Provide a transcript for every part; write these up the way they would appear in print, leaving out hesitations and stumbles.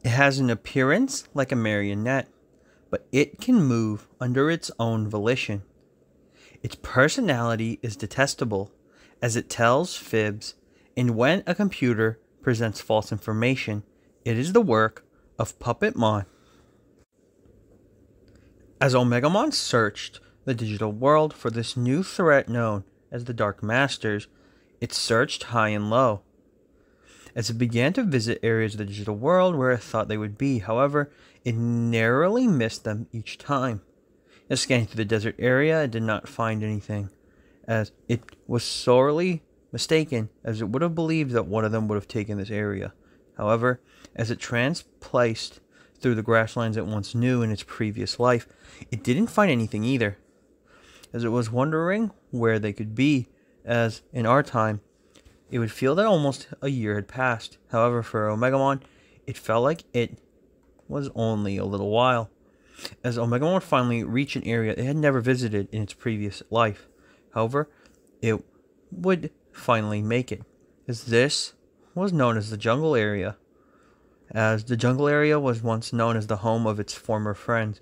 It has an appearance like a marionette, but it can move under its own volition. Its personality is detestable, as it tells fibs, and when a computer presents false information, it is the work of Puppetmon. As OMEGAMON searched the digital world for this new threat known as the Dark Masters, it searched high and low. As it began to visit areas of the digital world where it thought they would be, however, it narrowly missed them each time. As scanning through the desert area, it did not find anything, as it was sorely mistaken, as it would have believed that one of them would have taken this area. However, as it transplaced through the grasslands it once knew in its previous life, it didn't find anything either, as it was wondering where they could be, as in our time, it would feel that almost a year had passed. However, for OMEGAMON, it felt like it was only a little while, as OMEGAMON would finally reach an area it had never visited in its previous life. However, it would finally make it, as this was known as the jungle area, as the jungle area was once known as the home of its former friends,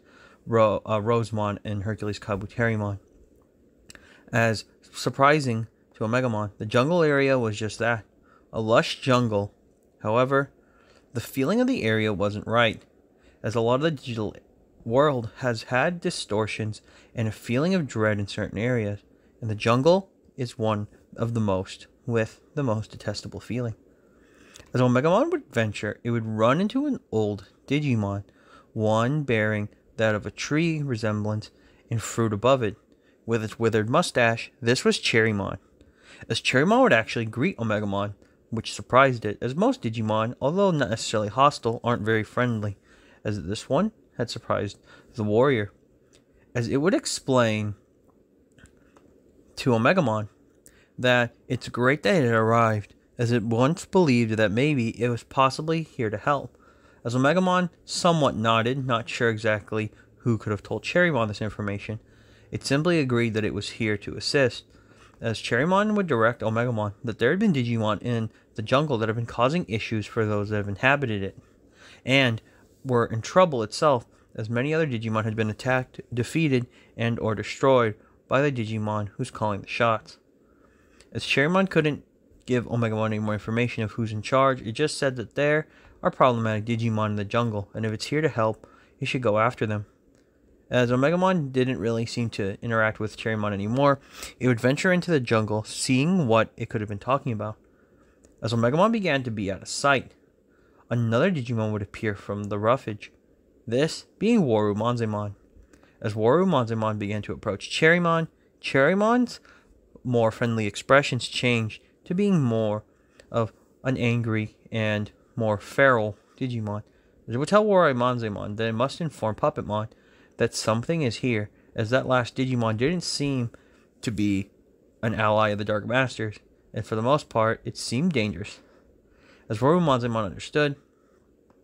Rosemon and Hercules Kabuterimon. As surprising to OMEGAMON, the jungle area was just that, a lush jungle. However, the feeling of the area wasn't right, as a lot of the digital world has had distortions and a feeling of dread in certain areas, and the jungle is one of the most, with the most detestable feeling. As OMEGAMON would venture, it would run into an old Digimon, one bearing that of a tree resemblance and fruit above it. With its withered mustache, this was Cherrymon. As Cherrymon would actually greet OMEGAMON, which surprised it, as most Digimon, although not necessarily hostile, aren't very friendly, as this one had surprised the warrior. As it would explain to OMEGAMON that it's great that it had arrived, as it once believed that maybe it was possibly here to help. As OMEGAMON somewhat nodded, not sure exactly who could have told Cherrymon this information, it simply agreed that it was here to assist, as Cherrymon would direct OMEGAMON that there had been Digimon in the jungle that had been causing issues for those that have inhabited it, and were in trouble itself, as many other Digimon had been attacked, defeated, and or destroyed by the Digimon who's calling the shots. As Cherrymon couldn't give OMEGAMON any more information of who's in charge, it just said that there are problematic Digimon in the jungle, and if it's here to help, he should go after them. As OMEGAMON didn't really seem to interact with Cherrymon anymore, it would venture into the jungle, seeing what it could have been talking about. As OMEGAMON began to be out of sight, another Digimon would appear from the roughage, this being Warumanzemon. As Warumanzemon began to approach Cherrymon, Cherrymon's more friendly expressions changed to being more of an angry and more feral Digimon. As it would tell Warumanzemon that it must inform Puppetmon that something is here, as that last Digimon didn't seem to be an ally of the Dark Masters, and for the most part, it seemed dangerous. As Warumanzemon understood,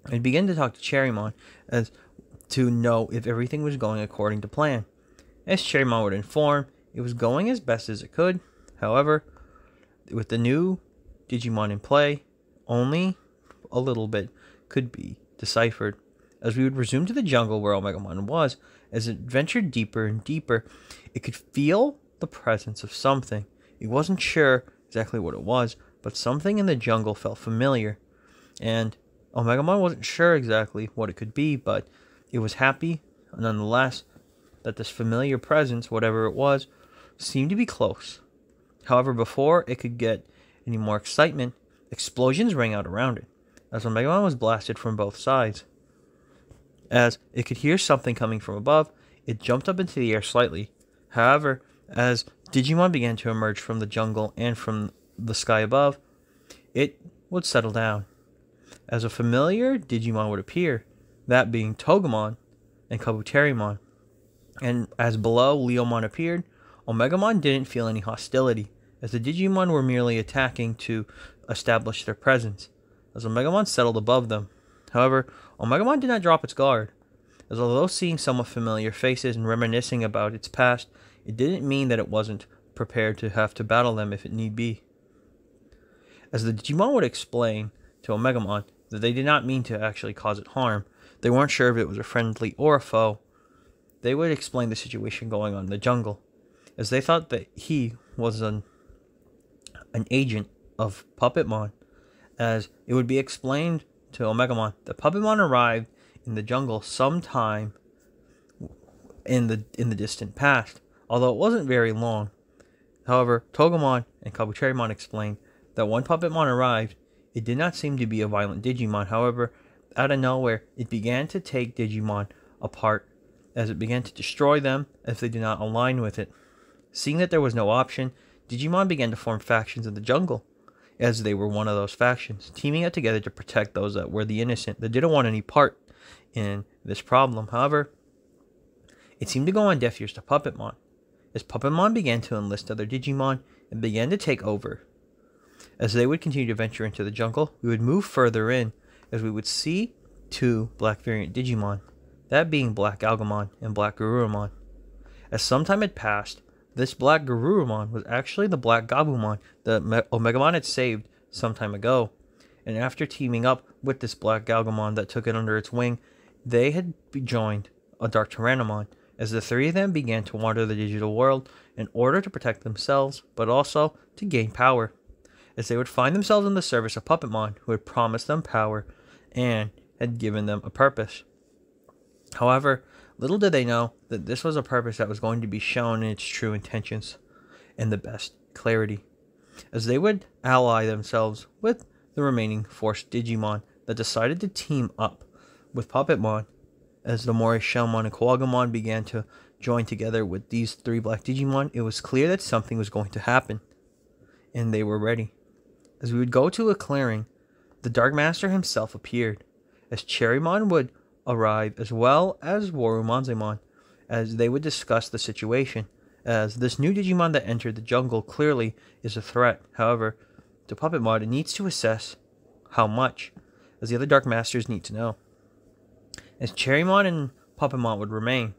it began to talk to Cherrymon as to know if everything was going according to plan. As Cherrymon would inform, it was going as best as it could. However, with the new Digimon in play, only a little bit could be deciphered. As we would resume to the jungle where OMEGAMON was, as it ventured deeper and deeper, it could feel the presence of something. It wasn't sure exactly what it was, but something in the jungle felt familiar. And OMEGAMON wasn't sure exactly what it could be, but it was happy, nonetheless, that this familiar presence, whatever it was, seemed to be close. However, before it could get any more excitement, explosions rang out around it, as OMEGAMON was blasted from both sides. As it could hear something coming from above, it jumped up into the air slightly. However, as Digimon began to emerge from the jungle and from the sky above, it would settle down, as a familiar Digimon would appear, that being Togemon and Kabuterimon. And as below Leomon appeared, OMEGAMON didn't feel any hostility, as the Digimon were merely attacking to establish their presence, as OMEGAMON settled above them. However, OMEGAMON did not drop its guard, as although seeing somewhat familiar faces and reminiscing about its past, it didn't mean that it wasn't prepared to have to battle them if it need be. As the Digimon would explain to OMEGAMON that they did not mean to actually cause it harm. They weren't sure if it was a friendly or a foe. They would explain the situation going on in the jungle, as they thought that he was an agent of Puppetmon, as it would be explained to Omegamon that Puppetmon arrived in the jungle sometime in the distant past, although it wasn't very long. However, Togemon and Kabuterimon explained that when Puppetmon arrived, it did not seem to be a violent Digimon. However, out of nowhere, it began to take Digimon apart, as it began to destroy them if they did not align with it. Seeing that there was no option, Digimon began to form factions in the jungle, as they were one of those factions, teaming up together to protect those that were the innocent, that didn't want any part in this problem. However, it seemed to go on deaf ears to Puppetmon, as Puppetmon began to enlist other Digimon and began to take over. As they would continue to venture into the jungle, we would move further in, as we would see two black variant Digimon, that being Black Algamon and Black Garurumon. As some time had passed, this Black Garurumon was actually the Black Gabumon that Omegamon had saved some time ago, and after teaming up with this Black Galgamon that took it under its wing, they had joined a Dark Tyrannomon, as the three of them began to wander the digital world in order to protect themselves, but also to gain power, as they would find themselves in the service of Puppetmon, who had promised them power and had given them a purpose. However, little did they know that this was a purpose that was going to be shown in its true intentions and the best clarity, as they would ally themselves with the remaining Force Digimon that decided to team up with Puppetmon. As the Morishellmon and Kowagamon began to join together with these three black Digimon, it was clear that something was going to happen, and they were ready. As we would go to a clearing, the Dark Master himself appeared, as Cherrymon would arrive, as well as Warumanzemon, as they would discuss the situation, as this new Digimon that entered the jungle clearly is a threat. However, to Puppetmon, it needs to assess how much, as the other Dark Masters need to know. As Cherrymon and Puppetmon would remain,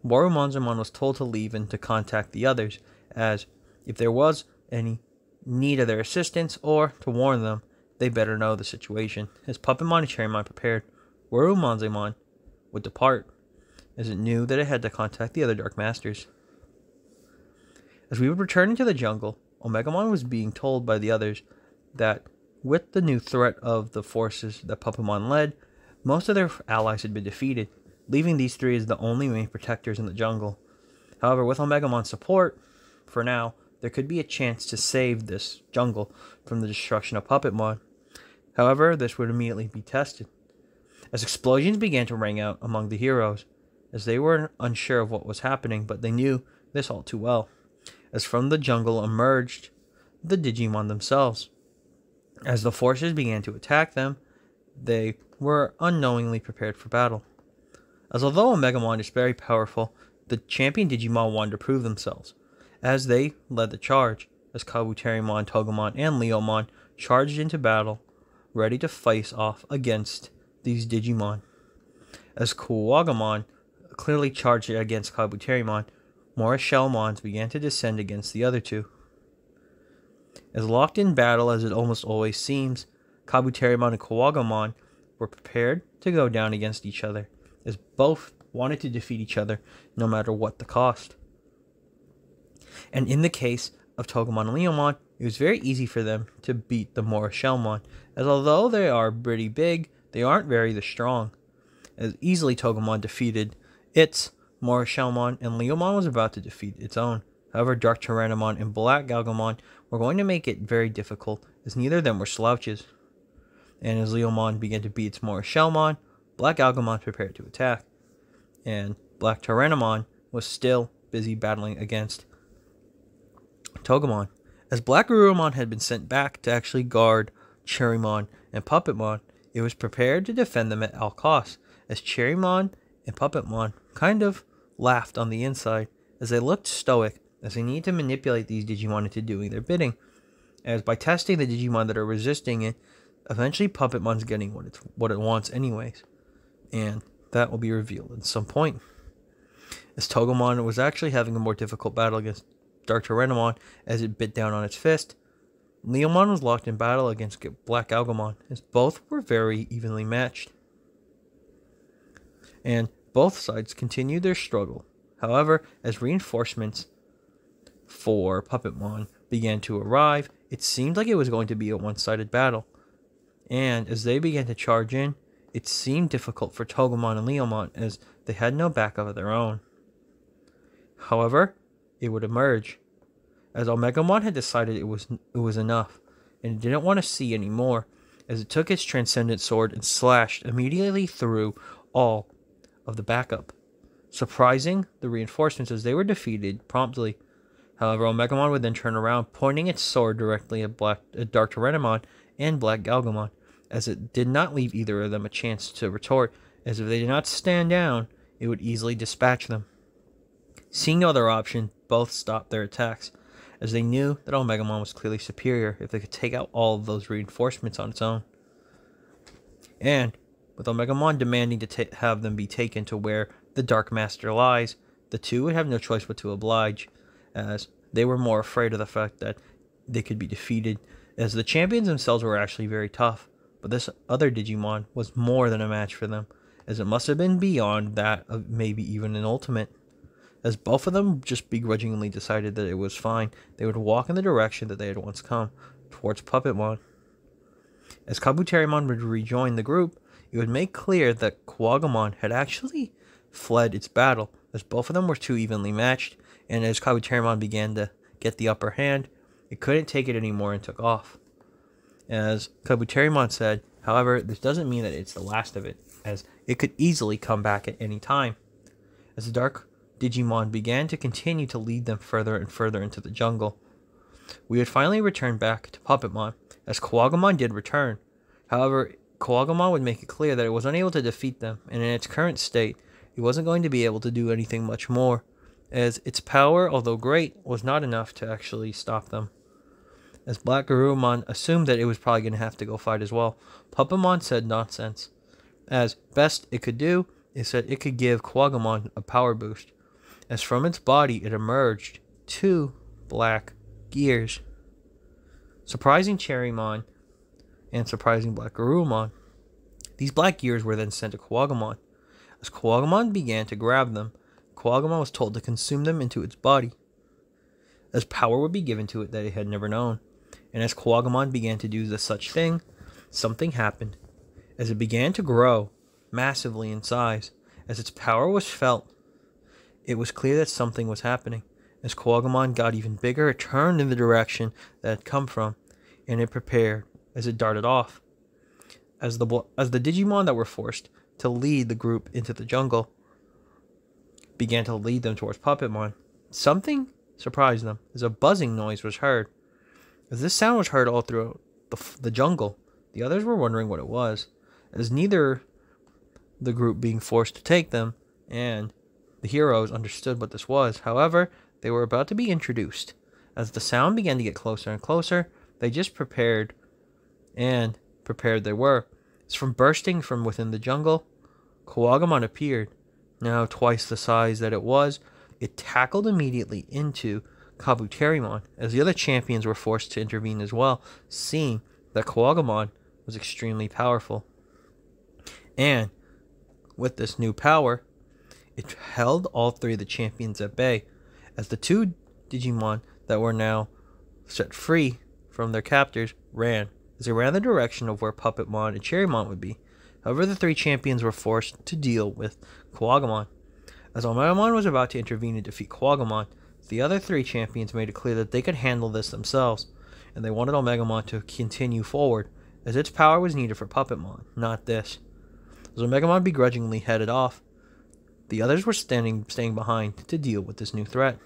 Warumanzemon was told to leave and to contact the others, as if there was any need of their assistance or to warn them, they better know the situation. As Puppetmon and Cherrymon prepared, Warumanzemon would depart, as it knew that it had to contact the other Dark Masters. As we would return into the jungle, Omegamon was being told by the others that with the new threat of the forces that Puppetmon led, most of their allies had been defeated, leaving these three as the only main protectors in the jungle. However, with Omegamon's support, for now, there could be a chance to save this jungle from the destruction of Puppetmon. However, this would immediately be tested, as explosions began to ring out among the heroes, as they were unsure of what was happening, but they knew this all too well, as from the jungle emerged the Digimon themselves. As the forces began to attack them, they were unknowingly prepared for battle. As although Omegamon is very powerful, the champion Digimon wanted to prove themselves, as they led the charge, as Kabuterimon, Togemon, and Leomon charged into battle, ready to face off against these Digimon. As Kowagamon clearly charged against Kabuterimon, Morishellmons began to descend against the other two. As locked in battle as it almost always seems, Kabuterimon and Kowagamon were prepared to go down against each other, as both wanted to defeat each other no matter what the cost. And in the case of Togemon and Leomon, it was very easy for them to beat the Morishellmon, as although they are pretty big, they aren't very strong. As easily Togemon defeated its Morishellmon, and Leomon was about to defeat its own. However, Dark Tyrannomon and Black Galgamon were going to make it very difficult, as neither of them were slouches. And as Leomon began to beat its Morishellmon, Black Galgamon prepared to attack, and Black Tyrannomon was still busy battling against Togemon. As Black Garurumon had been sent back to actually guard Cherrymon and Puppetmon, it was prepared to defend them at all costs, as Cherrymon and Puppetmon kind of laughed on the inside, as they looked stoic, as they need to manipulate these Digimon into doing their bidding, as by testing the Digimon that are resisting it, eventually Puppetmon's getting what it wants anyways, and that will be revealed at some point. As Togemon was actually having a more difficult battle against Dark Tyrannomon as it bit down on its fist, Leomon was locked in battle against Black Galgamon, as both were very evenly matched, and both sides continued their struggle. However, as reinforcements for Puppetmon began to arrive, it seemed like it was going to be a one-sided battle, and as they began to charge in, it seemed difficult for Togemon and Leomon as they had no backup of their own. However, it would emerge, as OMEGAMON had decided it was enough, and it didn't want to see any more, as it took its Transcendent Sword and slashed immediately through all of the backup, surprising the reinforcements as they were defeated promptly. However, OMEGAMON would then turn around, pointing its sword directly at Dark Tyrannomon and Black Galgamon, as it did not leave either of them a chance to retort, as if they did not stand down, it would easily dispatch them. Seeing no other option, both stopped their attacks, as they knew that OMEGAMON was clearly superior if they could take out all of those reinforcements on its own. And, with OMEGAMON demanding to have them be taken to where the Dark Master lies, the two would have no choice but to oblige, as they were more afraid of the fact that they could be defeated, as the champions themselves were actually very tough, but this other Digimon was more than a match for them, as it must have been beyond that of maybe even an ultimate. As both of them just begrudgingly decided that it was fine, they would walk in the direction that they had once come, towards Puppetmon. As Kabuterimon would rejoin the group, it would make clear that Kuwagamon had actually fled its battle, as both of them were too evenly matched, and as Kabuterimon began to get the upper hand, it couldn't take it anymore and took off. As Kabuterimon said, however, this doesn't mean that it's the last of it, as it could easily come back at any time. As the Dark Digimon began to continue to lead them further and further into the jungle, we would finally return back to Puppetmon, as Kuwagamon did return. However, Kuwagamon would make it clear that it was unable to defeat them, and in its current state, it wasn't going to be able to do anything much more, as its power, although great, was not enough to actually stop them. As Black Garurumon assumed that it was probably going to have to go fight as well, Puppetmon said nonsense, as best it could do is that it could give Kuwagamon a power boost, as from its body it emerged 2 black gears, surprising Cherrymon and surprising Black Garurumon. These black gears were then sent to Kuwagamon. As Kuwagamon began to grab them, Kuwagamon was told to consume them into its body, as power would be given to it that it had never known. And as Kuwagamon began to do such thing, something happened, as it began to grow massively in size. As its power was felt, it was clear that something was happening. As Kuwagamon got even bigger, it turned in the direction that it had come from, and it prepared as it darted off. As the Digimon that were forced to lead the group into the jungle began to lead them towards Puppetmon, something surprised them, as a buzzing noise was heard. As this sound was heard all throughout the jungle, the others were wondering what it was, as neither the group being forced to take them and the heroes understood what this was. However, they were about to be introduced. As the sound began to get closer and closer, they just prepared, and prepared they were. As from bursting from within the jungle, Kuwagamon appeared, now twice the size that it was. It tackled immediately into Kabuterimon, as the other champions were forced to intervene as well, seeing that Kuwagamon was extremely powerful. And with this new power, it held all 3 of the champions at bay, as the 2 Digimon that were now set free from their captors ran, as they ran the direction of where Puppetmon and Cherrymon would be. However, the 3 champions were forced to deal with Kuwagamon. As OMEGAMON was about to intervene and defeat Kuwagamon, the other 3 champions made it clear that they could handle this themselves, and they wanted OMEGAMON to continue forward, as its power was needed for Puppetmon, not this. As OMEGAMON begrudgingly headed off, the others were staying behind to deal with this new threat.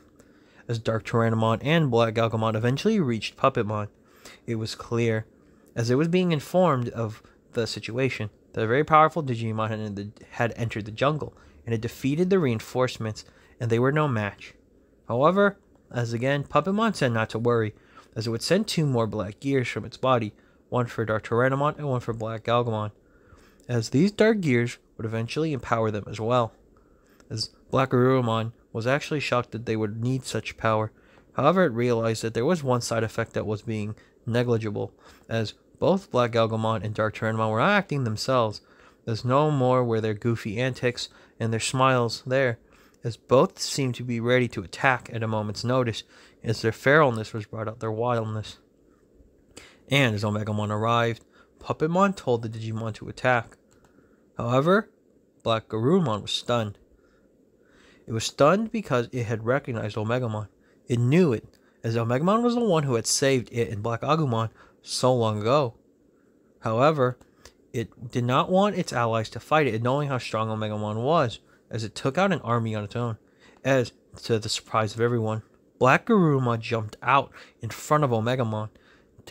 As Dark Tyrannomon and Black Galgamon eventually reached Puppetmon, it was clear, as it was being informed of the situation, that a very powerful Digimon had entered the jungle, and had defeated the reinforcements, and they were no match. However, as again, Puppetmon said not to worry, as it would send 2 more black gears from its body, one for Dark Tyrannomon and one for Black Galgamon, as these dark gears would eventually empower them as well. As Black Garurumon was actually shocked that they would need such power, However, it realized that there was one side effect that was being negligible, as both Black Galgamon and Dark Tyrannomon were not acting themselves. There's no more were their goofy antics and their smiles there, as both seemed to be ready to attack at a moment's notice, as their feralness was brought out their wildness. And as Omegamon arrived, Puppetmon told the Digimon to attack. However, Black Garurumon was stunned. It was stunned because it had recognized Omegamon. It knew it, as Omegamon was the one who had saved it and Black Agumon so long ago. However, it did not want its allies to fight it, knowing how strong Omegamon was, as it took out an army on its own. As, to the surprise of everyone, Black Garurumon jumped out in front of Omegamon.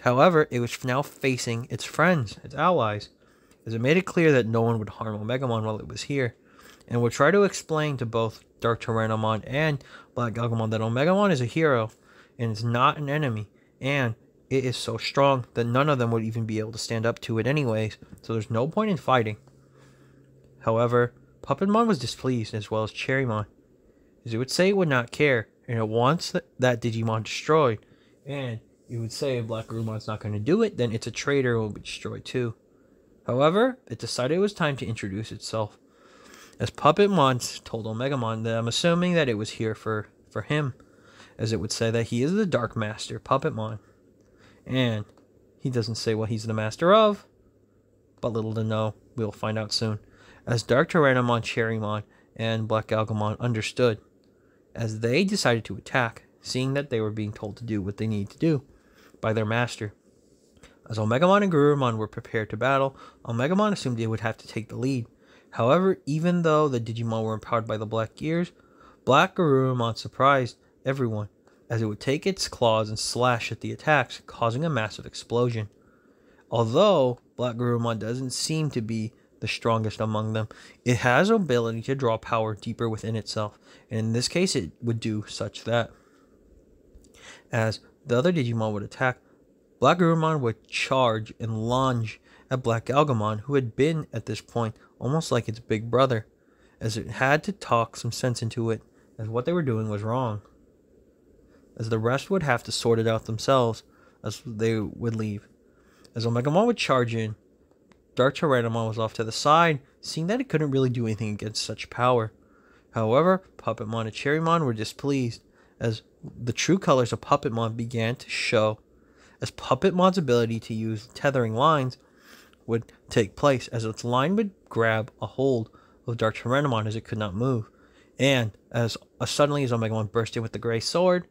However, it was now facing its friends, its allies, as it made it clear that no one would harm Omegamon while it was here, and would try to explain to both Dark Tyrannomon and Black Galgamon that Omegamon is a hero, and is not an enemy, and it is so strong that none of them would even be able to stand up to it anyways, so there's no point in fighting. However, Puppetmon was displeased, as well as Cherrymon, as it would say it would not care, and it wants that Digimon destroyed, and it would say if Black Garurumon's not going to do it, then it's a traitor and will be destroyed too. However, it decided it was time to introduce itself, as Puppetmon told Omegamon that I'm assuming that it was here for him, as it would say that he is the Dark Master, Puppetmon. And he doesn't say what he's the master of, but little to know, we'll find out soon, as Dark Tyrannomon, Cherrymon, and Black Galgamon understood, as they decided to attack, seeing that they were being told to do what they need to do by their master. As Omegamon and Garurumon were prepared to battle, Omegamon assumed it would have to take the lead. However, even though the Digimon were empowered by the Black Gears, Black Garurumon surprised everyone, as it would take its claws and slash at the attacks, causing a massive explosion. Although Black Garurumon doesn't seem to be the strongest among them, it has the ability to draw power deeper within itself, and in this case it would do such that. As the other Digimon would attack, Black Garurumon would charge and lunge at Black Galgamon, who had been, at this point, almost like its big brother, as it had to talk some sense into it, as what they were doing was wrong, as the rest would have to sort it out themselves, as they would leave. As Omegamon would charge in, Dark Tyrannomon was off to the side, seeing that it couldn't really do anything against such power. However, Puppetmon and Cherrymon were displeased, as the true colors of Puppetmon began to show, as Puppetmon's ability to use tethering lines would take place, as its line would grab a hold of Dark Tyrannomon as it could not move, and as suddenly as Omegamon burst in with the gray sword,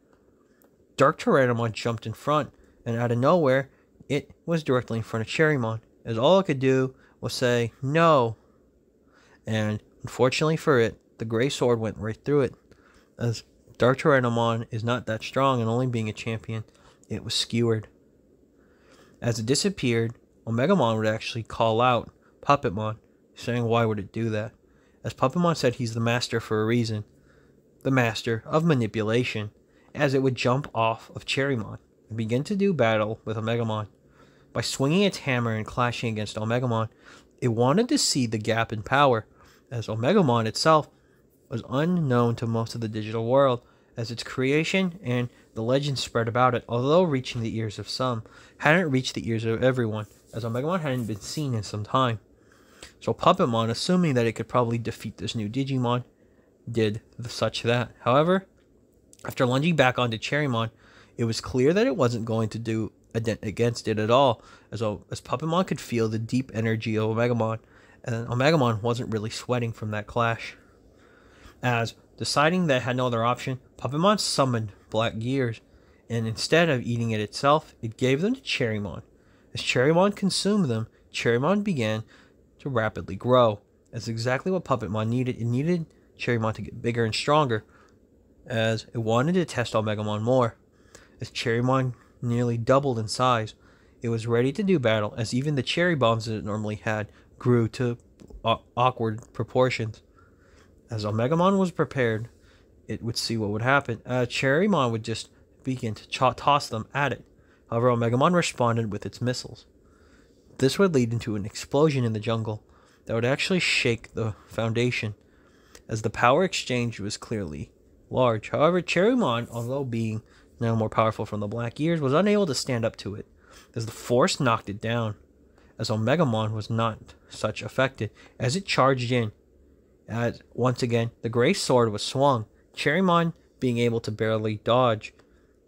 Dark Tyrannomon jumped in front, and out of nowhere, it was directly in front of Cherrymon, as all it could do was say, "No!" And unfortunately for it, the gray sword went right through it, as Dark Tyrannomon is not that strong, and only being a champion, it was skewered. As it disappeared, Omegamon would actually call out Puppetmon, saying why would it do that, as Puppetmon said he's the master for a reason, the master of manipulation, as it would jump off of Cherrymon and begin to do battle with Omegamon. By swinging its hammer and clashing against Omegamon, it wanted to see the gap in power, as Omegamon itself was unknown to most of the digital world, as its creation and the legends spread about it, although reaching the ears of some, hadn't reached the ears of everyone, as Omegamon hadn't been seen in some time. So Puppetmon, assuming that it could probably defeat this new Digimon, did such that. However, after lunging back onto Cherrymon, it was clear that it wasn't going to do a dent against it at all, as Puppetmon could feel the deep energy of Omegamon, and Omegamon wasn't really sweating from that clash. As, deciding that it had no other option, Puppetmon summoned Black Gears, and instead of eating it itself, it gave them to Cherrymon. As Cherrymon consumed them, Cherrymon began to rapidly grow. That's exactly what Puppetmon needed. It needed Cherrymon to get bigger and stronger, as it wanted to test Omegamon more. As Cherrymon nearly doubled in size, it was ready to do battle, as even the cherry bombs that it normally had grew to awkward proportions. As Omegamon was prepared, it would see what would happen. Cherrymon would just begin to toss them at it. However, Omegamon responded with its missiles. This would lead into an explosion in the jungle that would actually shake the foundation, as the power exchange was clearly large. However, Cherrymon, although being now more powerful from the black years, was unable to stand up to it, as the force knocked it down, as Omegamon was not such affected, as it charged in. As once again, the gray sword was swung. Cherrymon, being able to barely dodge,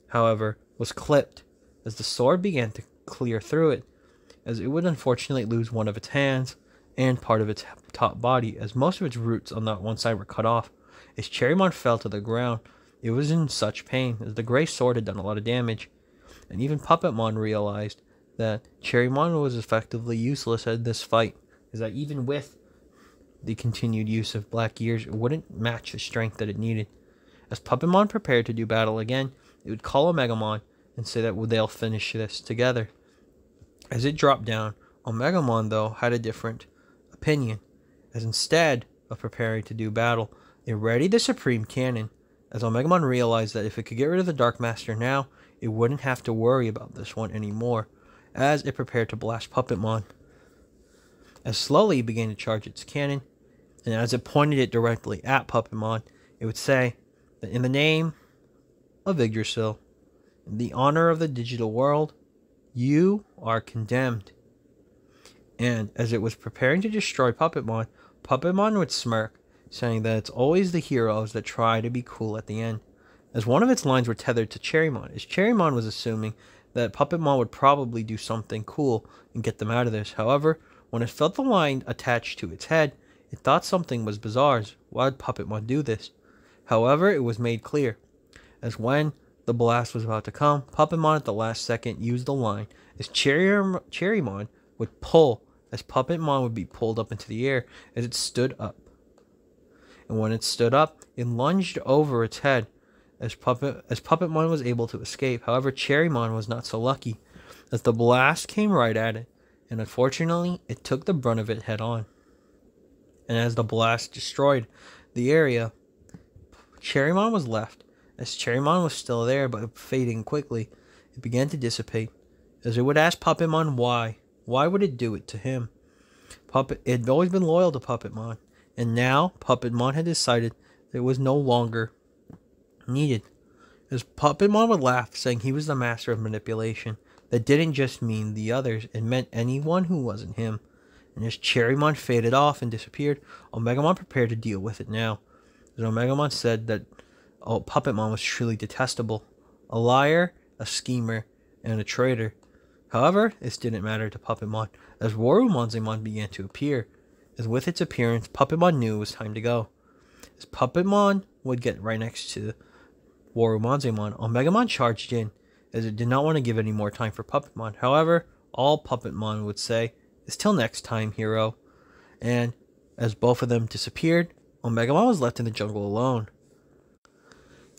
however, was clipped, as the sword began to clear through it, as it would unfortunately lose one of its hands and part of its top body, as most of its roots on that one side were cut off. As Cherrymon fell to the ground, it was in such pain, as the gray sword had done a lot of damage, and even Puppetmon realized that Cherrymon was effectively useless in this fight, as that even with the continued use of black gears, it wouldn't match the strength that it needed. As Puppetmon prepared to do battle again, it would call Omegamon and say that they'll finish this together. As it dropped down, Omegamon, though, had a different opinion, as instead of preparing to do battle, it readied the Supreme Cannon, as Omegamon realized that if it could get rid of the Dark Master now, it wouldn't have to worry about this one anymore, as it prepared to blast Puppetmon. As slowly it began to charge its cannon, and as it pointed it directly at Puppetmon, it would say that in the name of Yggdrasil, in the honor of the digital world, you are condemned. And as it was preparing to destroy Puppetmon, Puppetmon would smirk, saying that it's always the heroes that try to be cool at the end, as one of its lines were tethered to Cherrymon, as Cherrymon was assuming that Puppetmon would probably do something cool and get them out of this. However, when it felt the line attached to its head, it thought something was bizarre. Why would Puppetmon do this? However, it was made clear, as when the blast was about to come, Puppetmon at the last second used the line, as Cherrymon would pull, as Puppetmon would be pulled up into the air as it stood up. And when it stood up, it lunged over its head, as Puppetmon was able to escape. However, Cherrymon was not so lucky, as the blast came right at it, and unfortunately, it took the brunt of it head on. And as the blast destroyed the area, Cherrymon was left. As Cherrymon was still there, but fading quickly, it began to dissipate, as it would ask Puppetmon why. Why would it do it to him? It had always been loyal to Puppetmon, and now Puppetmon had decided that it was no longer needed. As Puppetmon would laugh, saying he was the master of manipulation. That didn't just mean the others, it meant anyone who wasn't him. And as Cherrymon faded off and disappeared, Omegamon prepared to deal with it now. As Omegamon said that Puppetmon was truly detestable, a liar, a schemer, and a traitor. However, this didn't matter to Puppetmon, as Worumonzemon began to appear. As with its appearance, Puppetmon knew it was time to go. As Puppetmon would get right next to Worumonzemon, Omegamon charged in, as it did not want to give any more time for Puppetmon. However, all Puppetmon would say is till next time, hero. And as both of them disappeared, Omegamon was left in the jungle alone.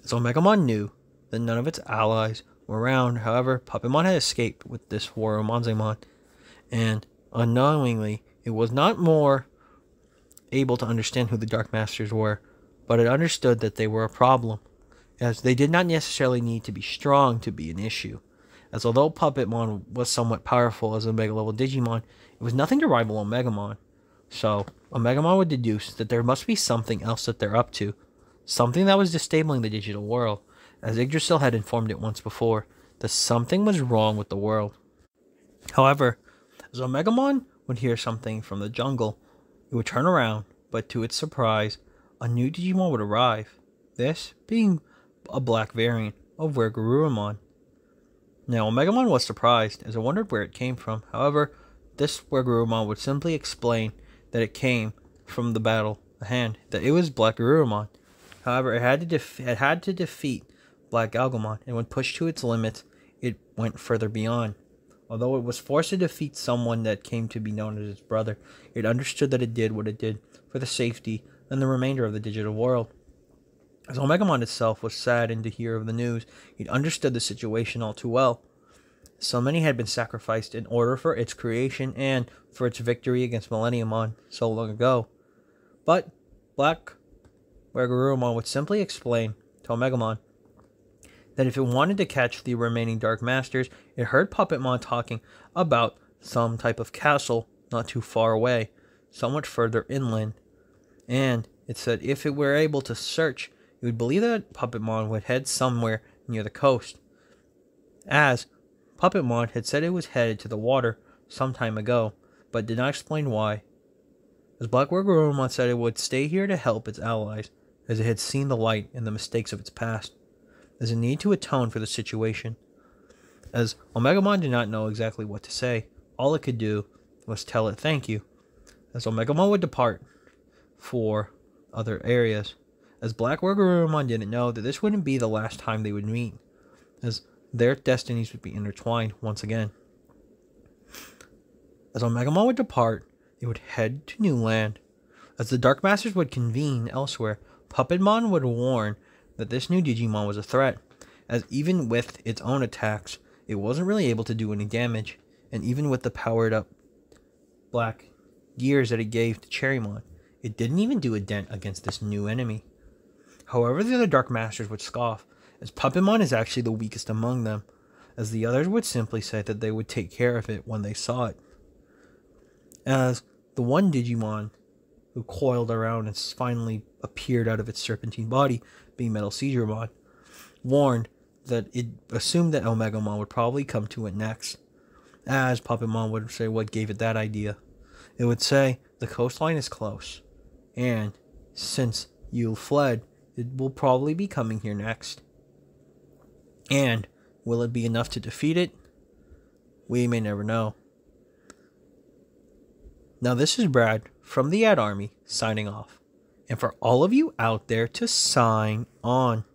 As Omegamon knew that none of its allies were around, however, Puppetmon had escaped with this Worumonzemon, and unknowingly, it was not more able to understand who the Dark Masters were, but it understood that they were a problem, as they did not necessarily need to be strong to be an issue. As although Puppetmon was somewhat powerful as a Omega level Digimon, it was nothing to rival Omegamon. So, Omegamon would deduce that there must be something else that they're up to, something that was disabling the digital world, as Yggdrasil had informed it once before, that something was wrong with the world. However, as Omegamon would hear something from the jungle, it would turn around, but to its surprise, a new Digimon would arrive, this being a black variant of Wergurumon. Now, Omegamon was surprised, as it wondered where it came from. However, this Wergurumon would simply explain that it came from the battle at hand, that it was Black Garurumon. However, it had to defeat Black Galgamon, and when pushed to its limits, it went further beyond. Although it was forced to defeat someone that came to be known as its brother, it understood that it did what it did for the safety and the remainder of the digital world. As Omegamon itself was saddened to hear of the news, it understood the situation all too well. So many had been sacrificed in order for its creation and for its victory against Millenniumon so long ago. But Black Wergurumon would simply explain to Omegamon that if it wanted to catch the remaining Dark Masters, it heard Puppetmon talking about some type of castle not too far away, somewhat further inland. And it said if it were able to search, it would believe that Puppetmon would head somewhere near the coast. as Puppetmon had said it was headed to the water some time ago, but did not explain why. As Black Worgarurumon said it would stay here to help its allies, as it had seen the light in the mistakes of its past. There's a need to atone for the situation. As Omegamon did not know exactly what to say, all it could do was tell it thank you, as Omegamon would depart for other areas. As Black Worgarurumon didn't know that this wouldn't be the last time they would meet, as their destinies would be intertwined once again. As Omegamon would depart, they would head to new land. As the Dark Masters would convene elsewhere, Puppetmon would warn that this new Digimon was a threat, as even with its own attacks, it wasn't really able to do any damage, and even with the powered up black gears that it gave to Cherrymon, it didn't even do a dent against this new enemy. However, the other Dark Masters would scoff, as Puppetmon is actually the weakest among them, as the others would simply say that they would take care of it when they saw it. As the one Digimon who coiled around and finally appeared out of its serpentine body, being Metal Seizuremon, warned that it assumed that Omegamon would probably come to it next. As Puppetmon would say what gave it that idea. It would say, the coastline is close, and since you fled, it will probably be coming here next. And will it be enough to defeat it? We may never know. Now this is Brad from the Ad Army signing off. And for all of you out there to sign on.